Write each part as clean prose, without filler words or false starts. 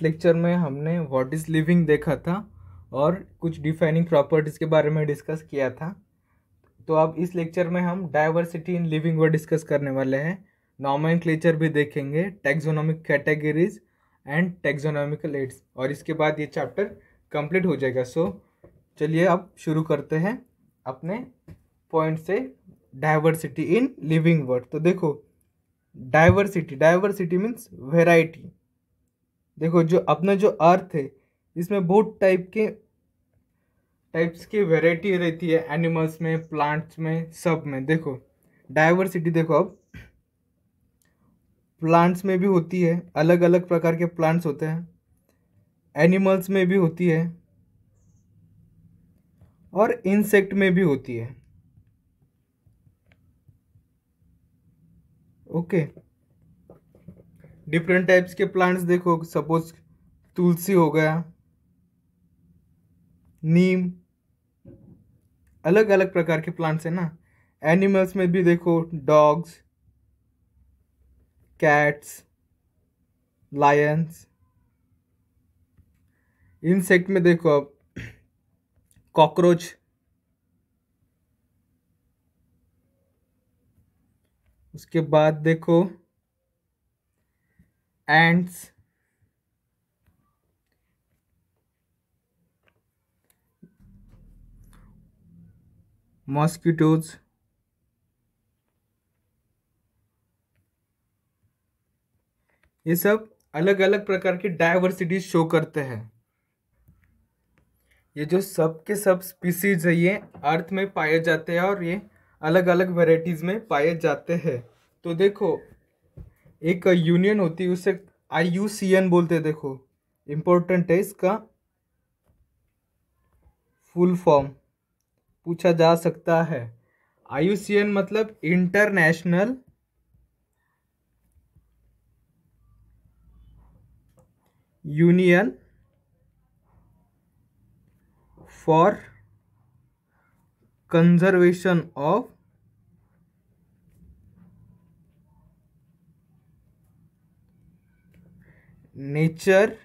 Last lecture में हमने what is living देखा था और कुछ डिफाइनिंग प्रॉपर्टीज़ के बारे में डिस्कस किया था। तो अब इस लेक्चर में हम diversity in living word discuss करने वाले हैं। नॉमेनक्लेचर भी देखेंगे, taxonomic categories and taxonomical aids, और इसके बाद ये चैप्टर कंप्लीट हो जाएगा। चलिए अब शुरू करते हैं अपने पॉइंट से। Diversity in living word. तो देखो, डाइवर्सिटी मीन्स वेराइटी। देखो, जो अपना जो अर्थ है इसमें बहुत टाइप्स की वेराइटी रहती है, एनिमल्स में, प्लांट्स में, सब में। देखो डाइवर्सिटी, देखो अब प्लांट्स में भी होती है, अलग अलग प्रकार के प्लांट्स होते हैं, एनिमल्स में भी होती है और इंसेक्ट में भी होती है। ओके, डिफरेंट टाइप्स के प्लांट्स देखो, सपोज तुलसी हो गया, नीम, अलग अलग प्रकार के प्लांट्स है ना। एनिमल्स में भी देखो, डॉग्स, कैट्स, लायंस। इंसेक्ट में देखो अब कॉकरोच, उसके बाद देखो एंट्स, मॉस्किटोज, ये सब अलग अलग प्रकार की डाइवर्सिटी शो करते हैं। ये जो सब के सब स्पीसीज है ये अर्थ में पाए जाते हैं और ये अलग अलग वेराइटीज में पाए जाते हैं। तो देखो, एक यूनियन होती है, उसे IUCN बोलते हैं। देखो, इम्पोर्टेंट है, इसका फुल फॉर्म पूछा जा सकता है। IUCN मतलब international union for conservation of nature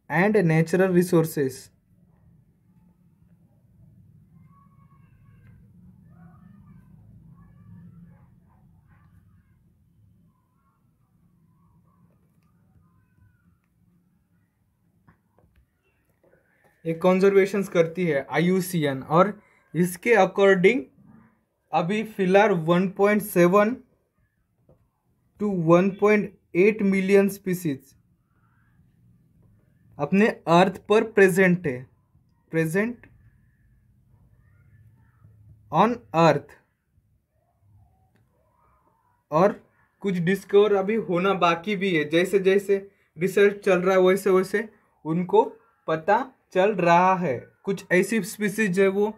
and natural resources. ये कंजर्वेशन करती है IUCN, और इसके अकॉर्डिंग अभी फिलहाल 1.7 to 1.8 मिलियन स्पीसीज अपने अर्थ पर प्रेजेंट है, प्रेजेंट ऑन अर्थ, और कुछ डिस्कवर अभी होना बाकी भी है। जैसे जैसे रिसर्च चल रहा है वैसे वैसे उनको पता चल रहा है। कुछ ऐसी स्पीसीज है वो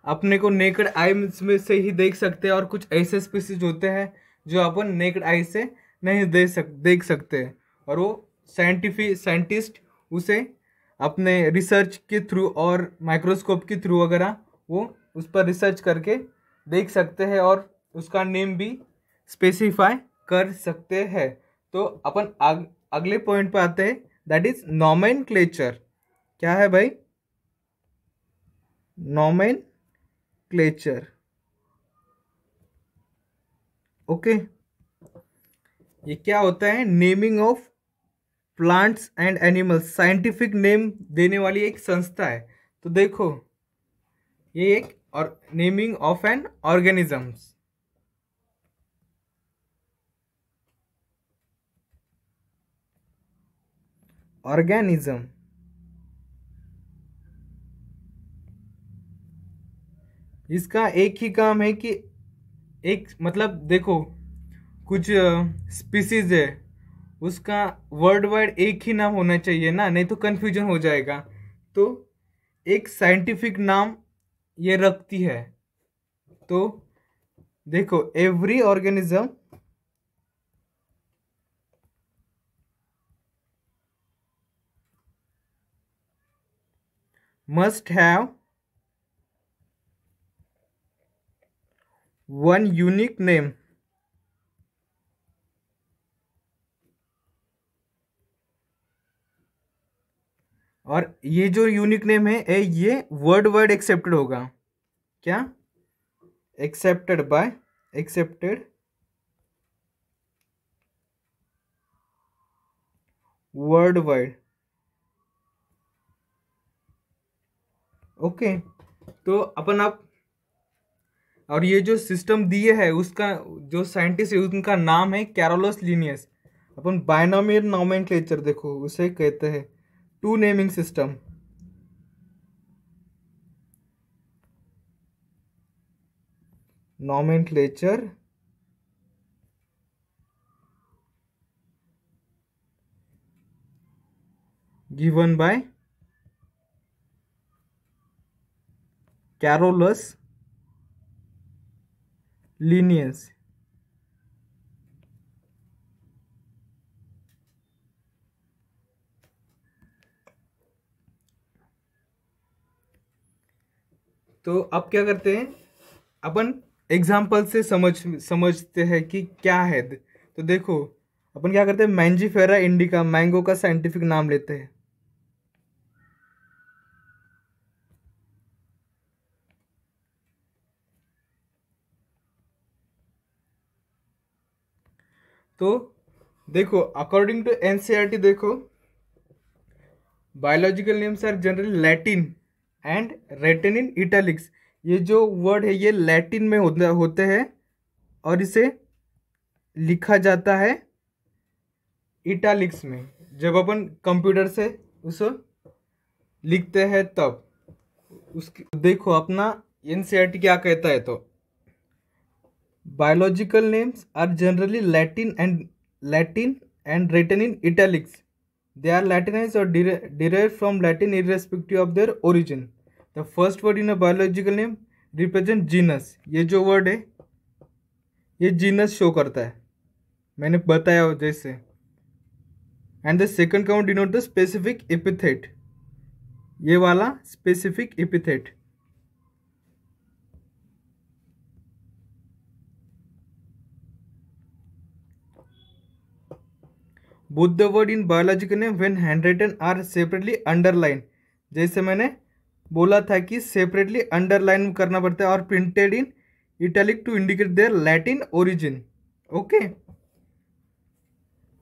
अपने को नेकेड आई में से ही देख सकते हैं, और कुछ ऐसे स्पीसीज होते हैं जो अपन नेकेड आई से नहीं देख सकते, और वो साइंटिस्ट उसे अपने रिसर्च के थ्रू और माइक्रोस्कोप के थ्रू वगैरह वो उस पर रिसर्च करके देख सकते हैं और उसका नेम भी स्पेसिफाई कर सकते हैं। तो अपन अगले पॉइंट पे आते हैं, दैट इज नॉमेनक्लेचर। क्या है भाई? नॉमेनक्लेचर। ओके, ये क्या होता है? Naming of plants and animals, scientific name देने वाली एक संस्था है। तो देखो, ये एक और naming of N organisms. Organism, इसका एक ही काम है कि एक मतलब देखो, कुछ स्पीसीज है उसका वर्ल्ड वाइड एक ही नाम होना चाहिए ना, नहीं तो कंफ्यूजन हो जाएगा। तो एक साइंटिफिक नाम ये रखती है। तो देखो, every organism must have one unique name और ये जो यूनिक नेम है ये वर्ल्ड वाइड एक्सेप्टेड होगा। क्या? Accepted world wide. ओके, तो अपन आप, और ये जो सिस्टम दिए है उसका जो साइंटिस्ट है उनका नाम है कैरोलस लिनियस। अपन बायनोमियल नोमेनक्लेचर देखो उसे कहते हैं two naming system. Nomenclature given by Carolus Linnaeus। तो अब क्या करते हैं अपन, एग्जाम्पल से समझते हैं कि क्या है। तो देखो अपन क्या करते हैं, मैंजीफेरा इंडिका मैंगो का साइंटिफिक नाम लेते हैं। तो देखो अकॉर्डिंग टू एनसीईआरटी देखो, biological names are generally Latin and written in italics. ये जो वर्ड है ये लैटिन में होते हैं और इसे लिखा जाता है इटैलिक्स में। जब अपन कंप्यूटर से उसे लिखते हैं तब उसकी देखो अपना एनसीईआरटी क्या कहता है। तो biological names are generally Latin and written in italics. They are Latinized or derived from Latin irrespective of their origin. The first word in a biological name represent genus। ये जो वर्ड है ये genus show करता है, मैंने बताया जैसे। And the second count denote the specific epithet, ये वाला specific epithet. Both the word in biological name when handwritten are separately underline. जैसे मैंने बोला था कि सेपरेटली अंडरलाइन करना पड़ता है और printed in italic to indicate their Latin origin. Okay,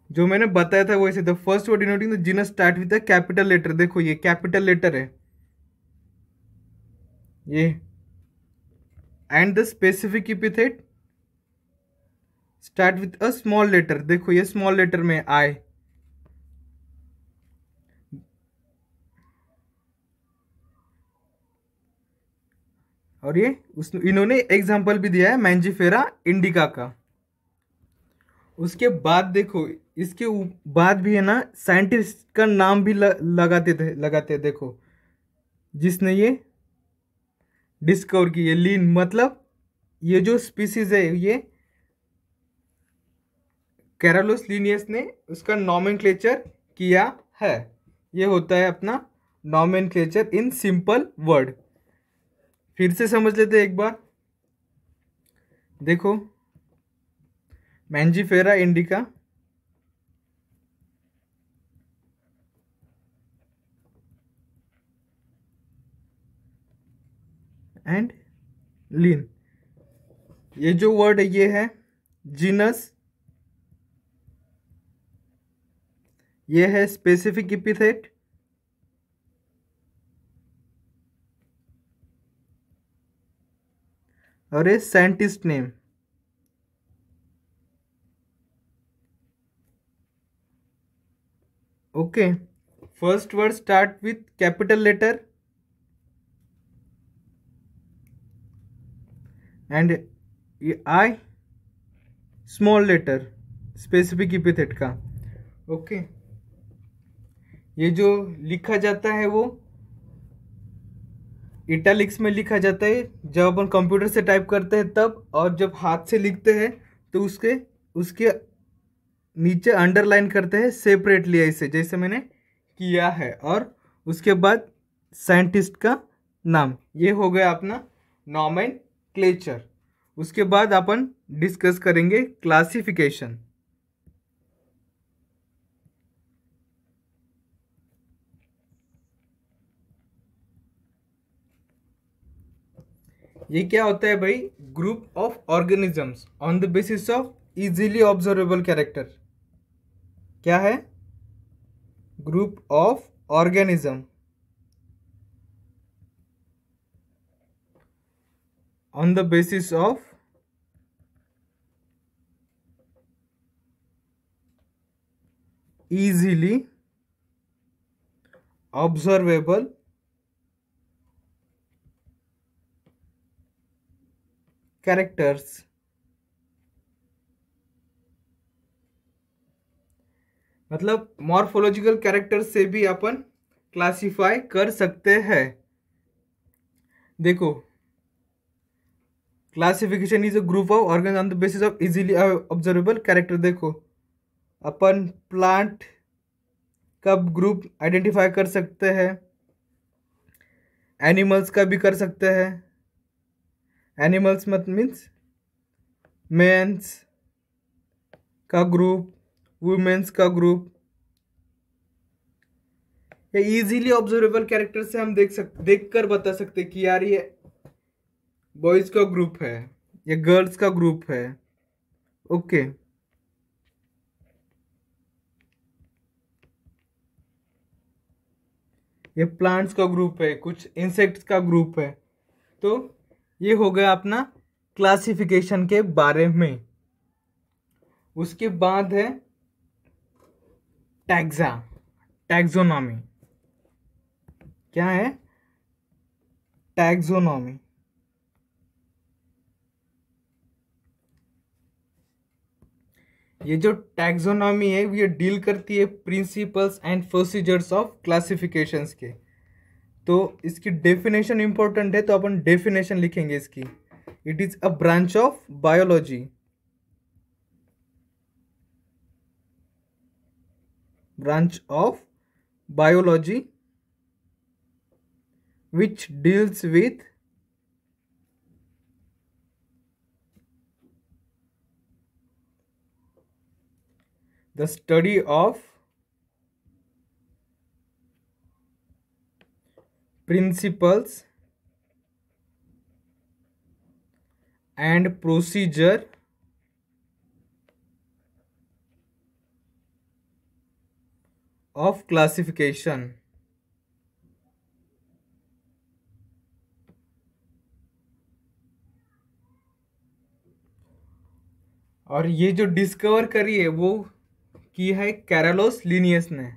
जो मैंने बताया था वैसे the first word denoting the genus start with the capital letter. देखो ये कैपिटल लेटर है ये। And the specific epithet start with a small letter. देखो ये स्मॉल लेटर में आई। और ये इन्होंने एग्जाम्पल भी दिया है मैंजीफेरा इंडिका का। उसके बाद देखो इसके बाद भी है ना साइंटिस्ट का नाम भी लगाते देखो जिसने ये डिस्कवर की। ये लीन मतलब ये जो स्पीसीज है ये कैरोलस लिनियस ने उसका नॉमेनक्लेचर किया है। ये होता है अपना नॉमेनक्लेचर इन सिंपल वर्ड। फिर से समझ लेते हैं एक बार। देखो मैंजीफेरा इंडिका एंड लीन, ये जो वर्ड है ये है जीनस, ये है स्पेसिफिक एपिथेट, और ये scientist name. Okay, first word start with capital letter and I small letter specific epithet का। ओके, ये जो लिखा जाता है वो इटैलिक्स में लिखा जाता है जब अपन कंप्यूटर से टाइप करते हैं तब, और जब हाथ से लिखते हैं तो उसके नीचे अंडरलाइन करते हैं सेपरेटली ऐसे जैसे मैंने किया है। और उसके बाद साइंटिस्ट का नाम। ये हो गया अपना नॉमेनक्लेचर। उसके बाद अपन डिस्कस करेंगे क्लासिफिकेशन। ये क्या होता है भाई? Group of organisms on the basis of easily observable character. क्या है? Group of organism on the basis of easily observable characters। मतलब मॉर्फोलॉजिकल कैरेक्टर से भी अपन क्लासिफाई कर सकते हैं। देखो, classification is a group of organ on the basis of easily observable character. देखो, अपन प्लांट का ग्रुप आइडेंटिफाई कर सकते हैं, एनिमल्स का भी कर सकते हैं। एनिमल्स मत मीन्स मेंस का ग्रुप, वुमेन्स का ग्रुप। या इजीली ऑब्जर्वेबल कैरेक्टर से हम देख कर बता सकते कि यार ये बॉयज का ग्रुप है, ये गर्ल्स का ग्रुप है। ओके। ये प्लांट्स का ग्रुप है, कुछ इंसेक्ट्स का ग्रुप है। तो ये हो गया अपना क्लासिफिकेशन के बारे में। उसके बाद है टैक्सा, टैक्सोनॉमी। क्या है? टैक्सोनॉमी। ये जो टैक्सोनॉमी है ये डील करती है principles and procedures of classifications के। तो इसकी डेफिनेशन इंपॉर्टेंट है, तो अपन डेफिनेशन लिखेंगे इसकी। It is a branch of biology, branch of biology which deals with the study of principles and procedure of classification। और ये जो डिस्कवर करी है वो की है कैरलोस लिनियस ने,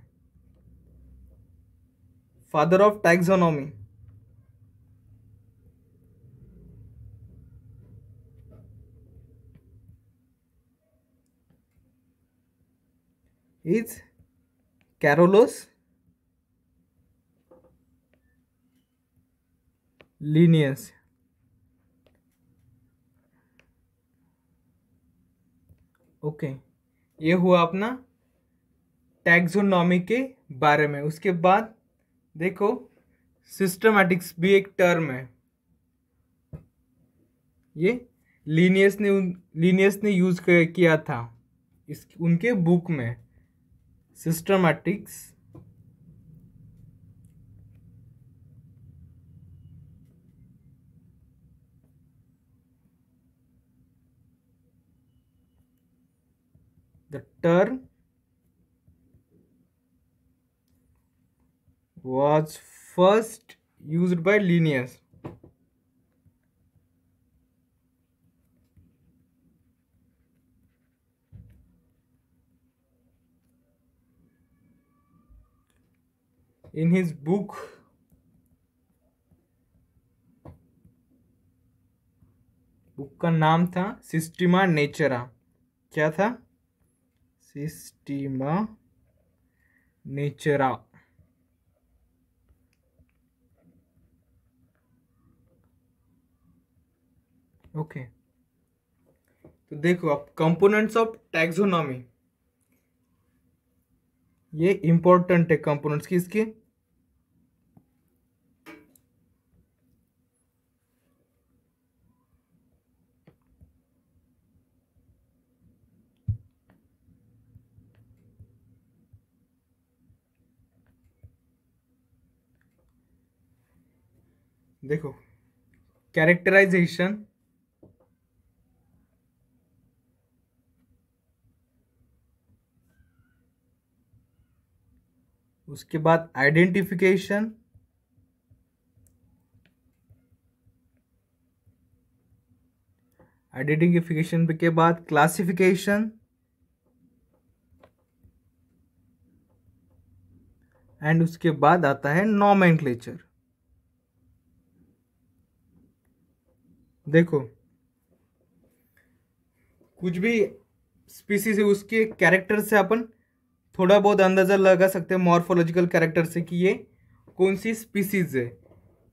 father of taxonomy. Is Carolus Linnaeus. Okay, ये हुआ अपना टैक्सोनॉमी के बारे में। उसके बाद देखो, सिस्टमैटिक्स भी एक टर्म है। ये लीनियस ने यूज किया था इस उनके बुक में, systematics. The term was first used by Linnaeus। in his book का नाम था सिस्टीमा नेचरा। क्या था? सिस्टीमा नेचरा। ओके, तो देखो अब कंपोनेंट्स ऑफ टैक्सोनॉमी, ये इंपॉर्टेंट है कंपोनेंट्स किसके। देखो, कैरेक्टराइजेशन, उसके बाद आइडेंटिफिकेशन, आइडेंटिफिकेशन के बाद क्लासिफिकेशन एंड उसके बाद आता है नॉमेनक्लेचर। देखो कुछ भी स्पीसीज है उसके कैरेक्टर से अपन थोड़ा बहुत अंदाजा लगा सकते हैं मॉर्फोलॉजिकल कैरेक्टर से कि ये कौन सी स्पीसीज है,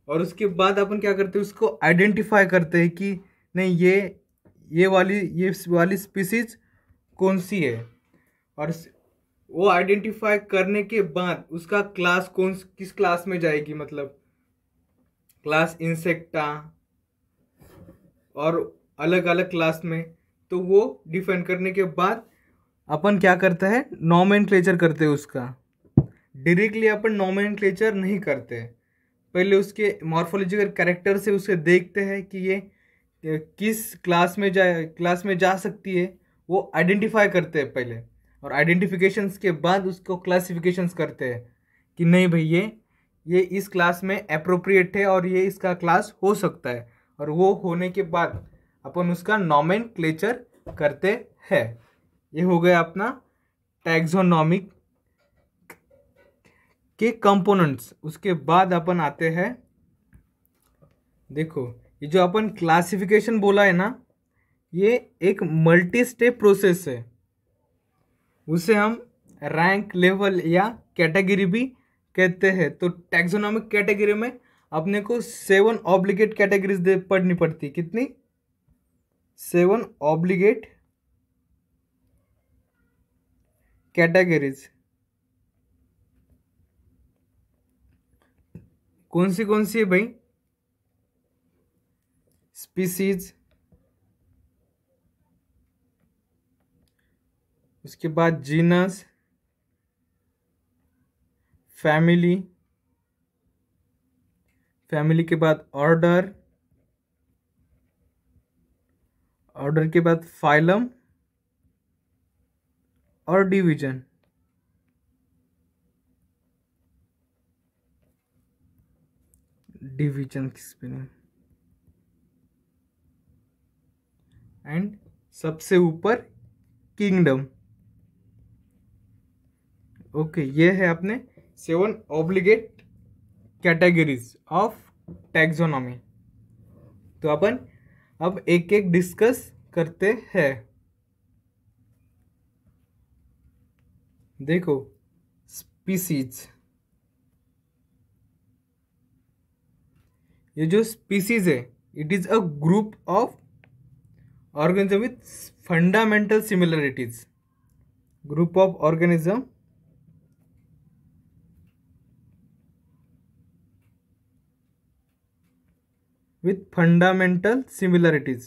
और उसके बाद अपन क्या करते हैं उसको आइडेंटिफाई करते हैं कि नहीं ये वाली स्पीसीज कौन सी है, और वो आइडेंटिफाई करने के बाद उसका क्लास किस क्लास में जाएगी, मतलब क्लास इंसेक्टा और अलग अलग क्लास में, तो वो डिफाइन करने के बाद अपन क्या करता है नॉमेनक्लेचर करते हैं उसका। डायरेक्टली अपन नॉमेनक्लेचर नहीं करते, पहले उसके मॉर्फोलॉजिकल कैरेक्टर से उसे देखते हैं कि ये किस क्लास में जा सकती है, वो आइडेंटिफाई करते हैं पहले, और आइडेंटिफिकेशंस के बाद उसको क्लासिफिकेशंस करते हैं कि नहीं भाई ये इस क्लास में अप्रोप्रिएट है और ये इसका क्लास हो सकता है, और वो होने के बाद अपन उसका नॉमेनक्लेचर करते हैं। ये हो गया अपना टैक्सोनॉमिक के कंपोनेंट्स। उसके बाद अपन आते हैं, देखो ये जो अपन क्लासिफिकेशन बोला है ना, ये एक मल्टी स्टेप प्रोसेस है, उसे हम रैंक लेवल या कैटेगरी भी कहते हैं। तो टैक्सोनॉमिक कैटेगरी में अपने को 7 ऑब्लिगेट कैटेगरीज पढ़नी पड़ती। कितनी? 7 ऑब्लिगेट कैटेगरीज। कौन सी है भाई? स्पीसीज, उसके बाद जीनस, फैमिली, फैमिली के बाद ऑर्डर, ऑर्डर के बाद फाइलम और डिवीजन। डिवीजन की स्पेलिंग, एंड सबसे ऊपर किंगडम। ओके, ये है अपने 7 ऑब्लिगेट कैटेगरीज ऑफ टैक्सोनॉमी। तो अपन अब एक एक डिस्कस करते हैं। देखो स्पीसीज, ये जो स्पीसीज है it is a group of organism with fundamental similarities. Group of organism with fundamental similarities.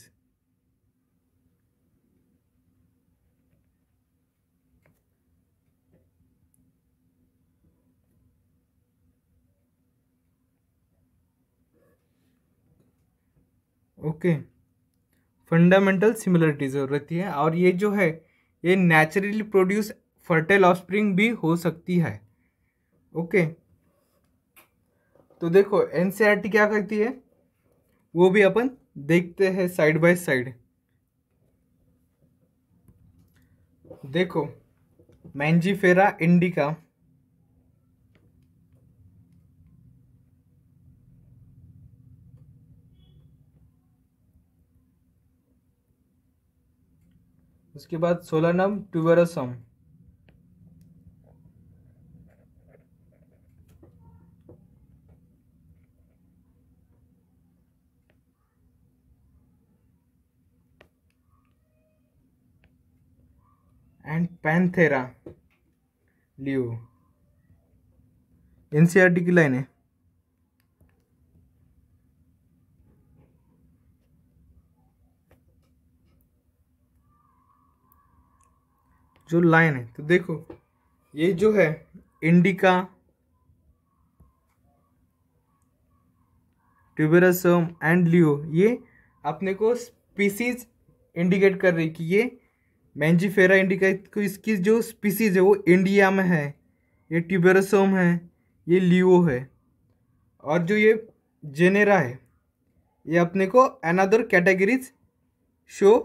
Okay, fundamental similarities रहती है, और ये जो है ये नेचुरली प्रोड्यूस फर्टाइल ऑफस्प्रिंग भी हो सकती है। ओके, तो देखो एनसीईआरटी क्या करती है वो भी अपन देखते हैं साइड बाय साइड। देखो मैंजीफेरा इंडिका, उसके बाद solanum ट्यूबरसम, and Panthera leo. NCERT की लाइन है। जो लाइन है तो देखो ये जो है इंडिका, ट्यूबेरोसोम एंड लियो, ये अपने को स्पीसीज इंडिकेट कर रही कि ये मैंजीफेरा इंडिका को, इसकी जो स्पीसीज है वो इंडिया में है। ये ट्यूबेरोसोम है, ये लियो है, और जो ये जेनेरा है ये अपने को अनदर कैटेगरीज शो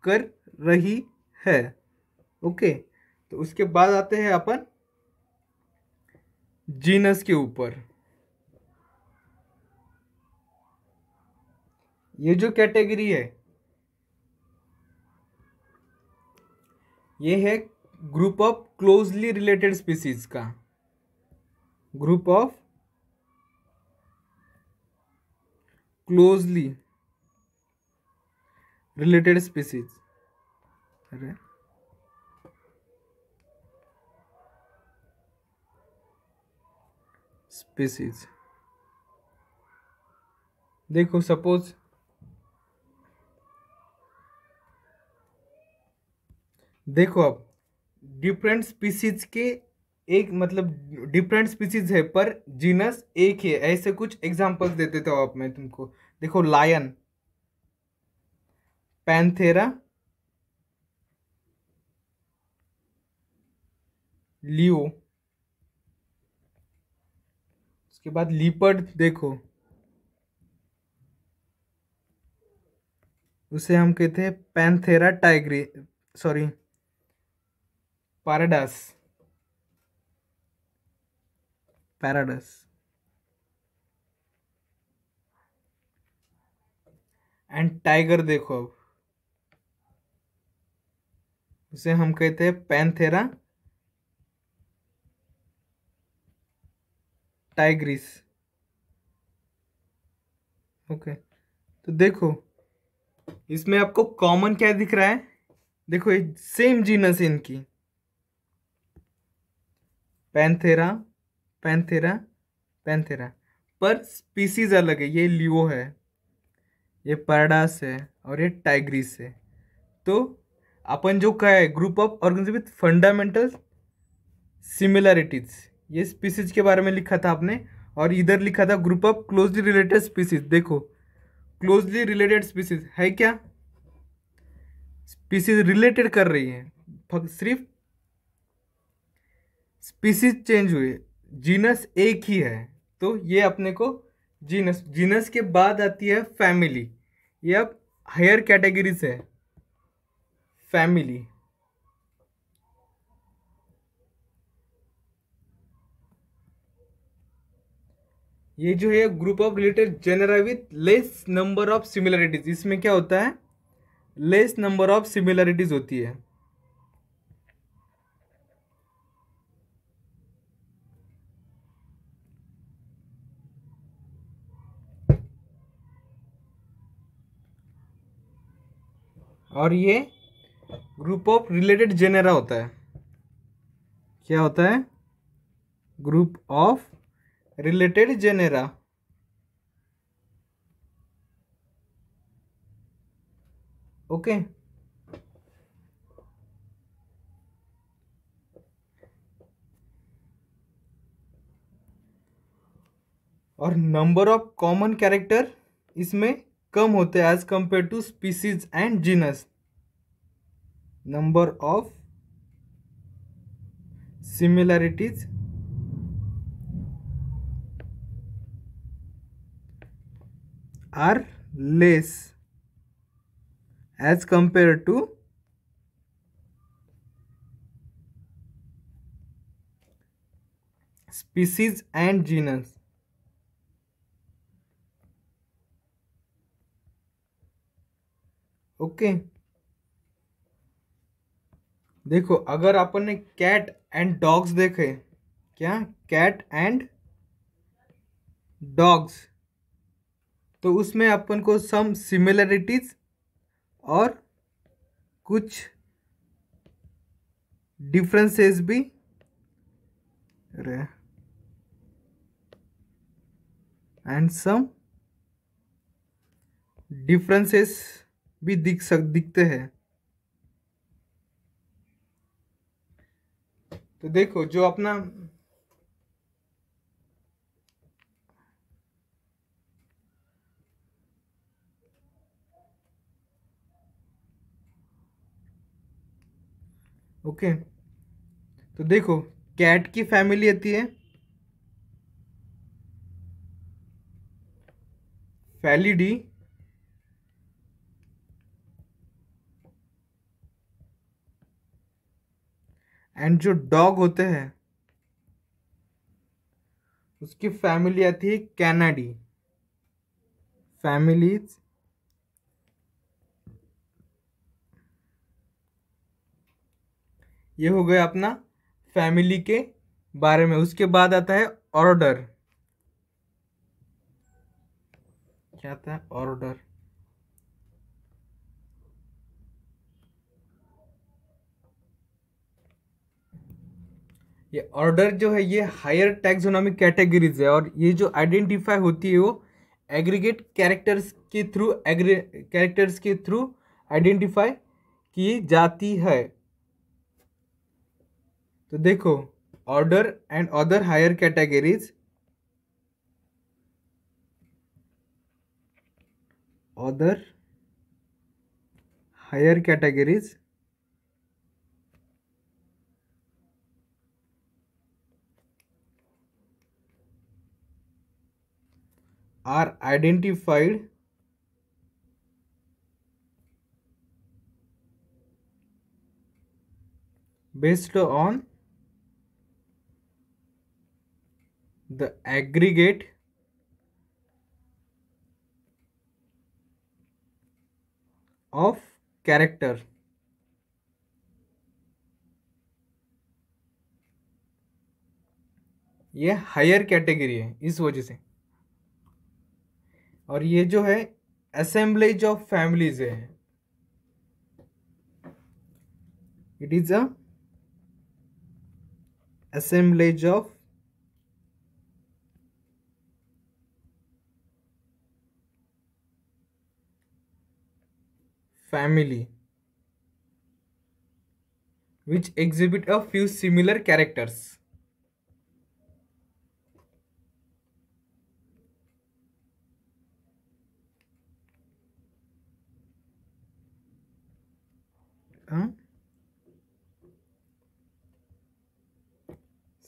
कर रही है। ओके, तो उसके बाद आते हैं अपन जीनस के ऊपर। ये जो कैटेगरी है ये है group of closely related species का, group of closely related species. अरे स्पीसीज, देखो सपोज देखो अब डिफरेंट स्पीसीज के एक मतलब डिफरेंट स्पीसीज है पर जीनस एक ही है, ऐसे कुछ एग्जांपल्स दे देता हूँ आप मैं तुमको। देखो लायन, पैंथेरा, लियो, उसके बाद लीपर्ड, देखो उसे हम कहते हैं पैंथेरा टाइग्री, सॉरी पैराडस, पैराडस। एंड टाइगर देखो अब उसे हम कहते हैं पैंथेरा टाइग्रिस। ओके, तो देखो इसमें आपको कॉमन क्या दिख रहा है, देखो ये सेम जीनस है इनकी, पैंथेरा पैंथेरा पैंथेरा, पर स्पीसीज अलग है। ये लियो है, ये पैराडास है, और ये टाइग्रिस है। तो अपन जो कहा है group of organism with fundamental similarities, ये स्पीसीज के बारे में लिखा था आपने, और इधर लिखा था group of closely related species. देखो क्लोजली रिलेटेड स्पीसीज है क्या, स्पीसीज रिलेटेड कर रही है, सिर्फ स्पीसीज चेंज हुए, जीनस एक ही है। तो ये अपने को जीनस, जीनस के बाद आती है फैमिली, ये अब हायर कैटेगरीज है। फैमिली, ये जो है group of related genera with less number of similarities, इसमें क्या होता है लेस नंबर ऑफ सिमिलरिटीज होती है। और ये ग्रुप ऑफ रिलेटेड जेनेरा होता है, क्या होता है group of related genera. Okay, और नंबर ऑफ कॉमन कैरेक्टर इसमें कम होते हैं as compare to species and genus. Number of similarities are less as compare to species and genus. Okay, देखो अगर अपन ने कैट एंड डॉग्स देखे, क्या कैट एंड डॉग्स, तो उसमें अपन को सम सिमिलरिटीज और कुछ डिफरेंसेस भी एंड सम डिफरेंसेस भी दिखते हैं। तो देखो जो अपना ओके, तो देखो कैट की फैमिली आती है फैलिडी, एंड जो डॉग होते हैं उसकी फैमिली आती है कैनाडी फैमिलीज। ये हो गया अपना फैमिली के बारे में। उसके बाद आता है ऑर्डर। क्या आता है ऑर्डर? ये ऑर्डर जो है ये हायर टैक्सोनॉमिक कैटेगरीज है, और ये जो आइडेंटिफाई होती है वो एग्रीगेट कैरेक्टर्स के थ्रू आइडेंटिफाई की जाती है। तो देखो order and other higher categories, other higher categories are identified based on the aggregate of character। ये हायर कैटेगरी है इस वजह से। और ये जो है असेंबलेज ऑफ फैमिलीज है, it is a assemblage of family which exhibit a few similar characters।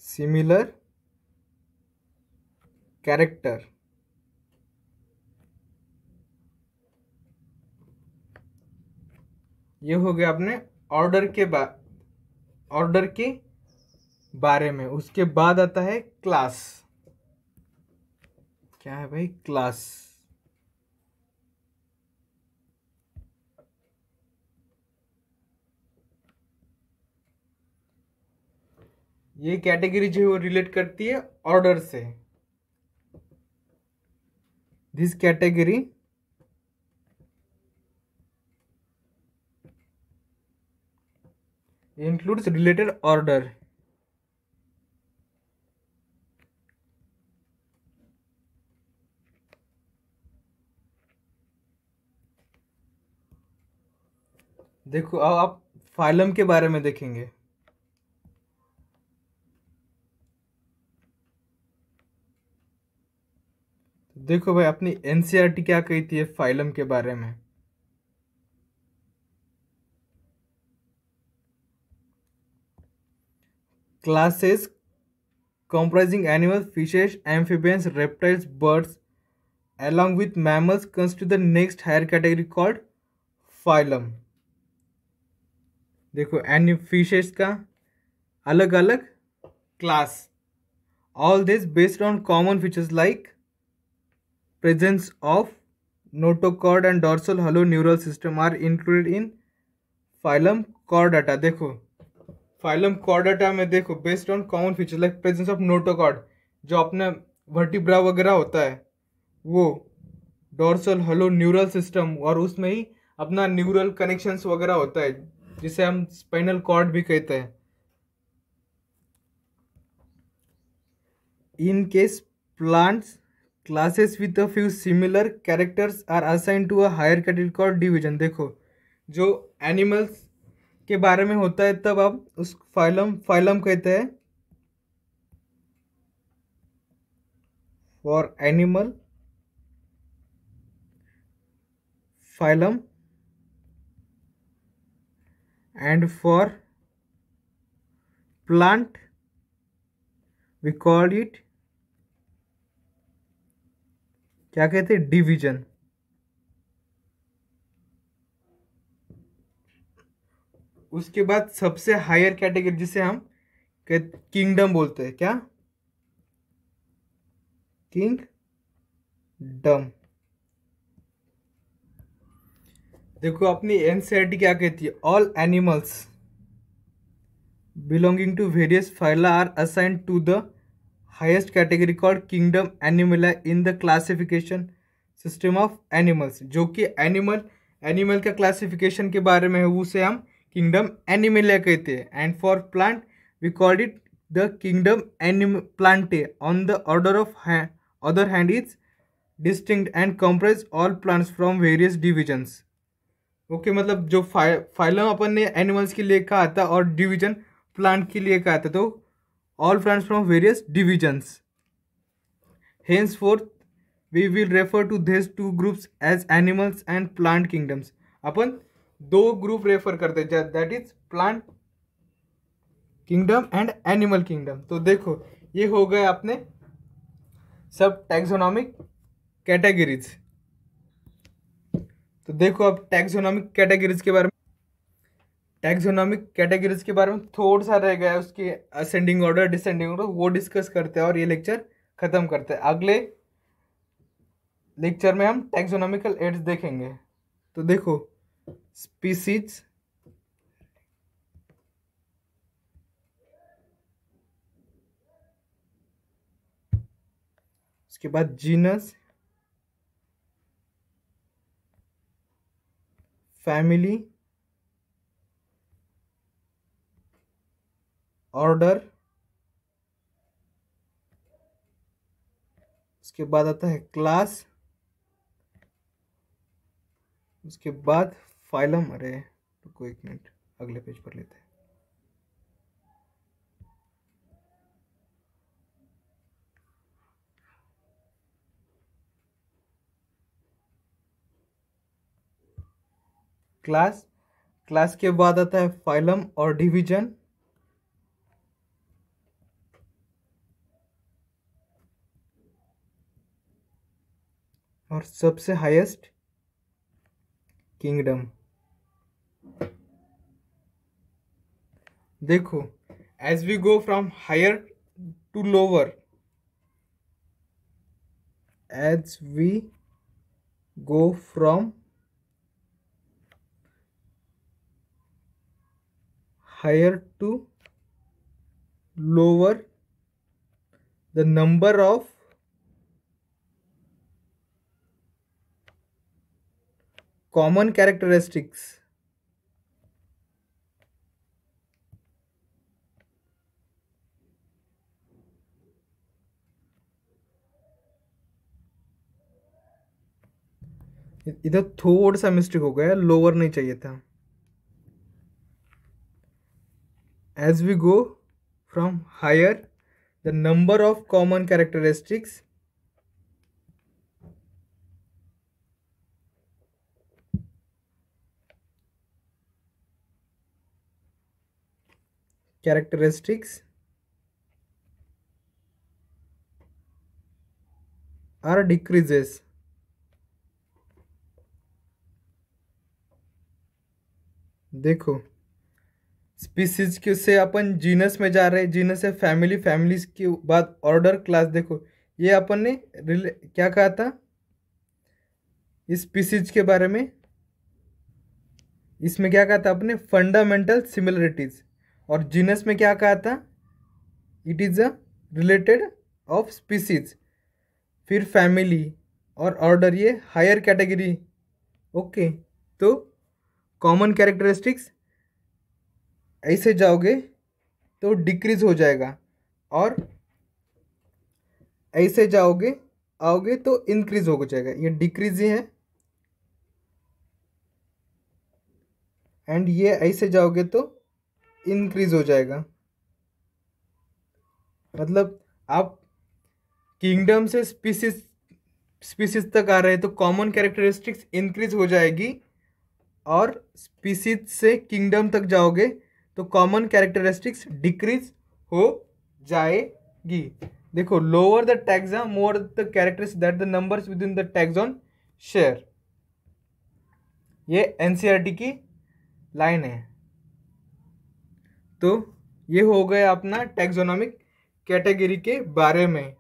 Similar character. ये हो गया अपने ऑर्डर के बारे में। उसके बाद आता है क्लास। क्या है भाई क्लास? ये कैटेगरी जो है वो रिलेट करती है ऑर्डर से। This category includes related order। देखो अब आप फाइलम के बारे में देखेंगे। देखो भाई अपनी एनसीईआरटी क्या कहती है फाइलम के बारे में। Classes comprising animals, fishes, amphibians, reptiles, birds, along with mammals constitute the next higher category called phylum। देखो एनी फिशेस का अलग अलग class, all this based on common features like presence of notochord and dorsal hollow neural system are included in phylum chordata। देखो phylum Chordata में देखो based on common feature like presence of notochord, जो अपने vertebra वगैरह होता है वो, dorsal hello neural system, और उसमें ही अपना न्यूरल कनेक्शंस वगैरह होता है जिसे हम स्पाइनल कॉर्ड भी कहते हैं। In case plants classes with a few similar characters are assign to a higher category called division. देखो जो एनिमल्स के बारे में होता है तब आप उस फाइलम कहते हैं। For animal phylum and for plant we call it क्या कहते हैं, डिवीजन। उसके बाद सबसे हायर कैटेगरी जिसे हम किंगडम बोलते हैं, क्या, किंगडम। देखो अपनी एनसीईआरटी क्या कहती है, all animals belonging to various phyla are assigned to the highest category called kingdom animalia in the classification system of animals। जो कि एनिमल का क्लासिफिकेशन के बारे में है, उसे हम किंगडम एनिमलिया कहते हैं। And for plant we called it the kingdom plantae on the order of other hand is distinct and comprise all plants from various divisions. Okay, मतलब जो फाइलम अपन ने एनिमल्स के लिए कहा था और डिवीजन प्लांट के लिए कहा था, तो all plants from various divisions. henceforth we will refer to these two groups as animals and plant kingdoms। अपन दो ग्रुप रेफर करते हैं, that is plant kingdom and animal kingdom. तो देखो ये हो गए अपने सब टैक्सोनॉमिक कैटेगरीज। तो देखो अब टैक्सोनॉमिक कैटेगरीज के बारे में थोड़ा सा रह गया है, उसके असेंडिंग ऑर्डर डिसेंडिंग ऑर्डर वो डिस्कस करते हैं और ये लेक्चर खत्म करते हैं। अगले लेक्चर में हम टैक्सोनॉमिकल एड्स देखेंगे। तो देखो स्पीसीज, उसके बाद जीनस, फैमिली, ऑर्डर, उसके बाद आता है क्लास, उसके बाद फाइलम। अरे रुको एक मिनट, अगले पेज पर लेते हैं। क्लास के बाद आता है फाइलम और डिवीजन, और सबसे हाईएस्ट किंगडम। देखो as we go from higher to lower, as we go from higher to lower, the number of common characteristics इधर थोड़ा सा मिस्टेक हो गया, लोअर नहीं चाहिए था। As we go from higher, the number of common characteristics are decreases। देखो species के से अपन जीनस में जा रहे हैं, जीनस है फैमिली, फैमिलीज के बाद ऑर्डर, क्लास। देखो ये अपन ने क्या कहा था इस स्पीसीज के बारे में, इसमें क्या कहा था अपने, फंडामेंटल सिमिलरिटीज। और जीनस में क्या कहा था, it is a related of species. फिर फैमिली और ऑर्डर, ये हायर कैटेगरी। ओके, तो कॉमन कैरेक्टरिस्टिक्स ऐसे जाओगे तो डिक्रीज हो जाएगा, और ऐसे आओगे तो इंक्रीज हो जाएगा। ये डिक्रीज ही है, एंड ये ऐसे जाओगे तो इंक्रीज हो जाएगा। मतलब आप किंगडम से स्पीसीज तक आ रहे हैं तो कॉमन कैरेक्टरिस्टिक्स इंक्रीज हो जाएगी, और स्पीसीज से किंगडम तक जाओगे तो कॉमन कैरेक्टरिस्टिक्स डिक्रीज हो जाएगी। देखो, lower the taxa more the characters that the numbers with in the taxon share. ये एनसीईआरटी की लाइन है। तो ये हो गया अपना टैक्सोनॉमिक कैटेगरी के बारे में।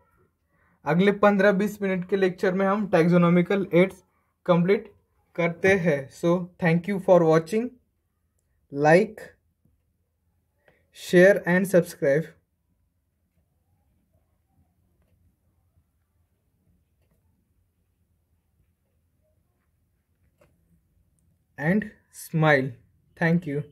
अगले 15-20 मिनट के लेक्चर में हम टैक्सोनॉमिकल एड्स कंप्लीट करते हैं। So thank you for watching. Like, share and subscribe and smile. Thank you.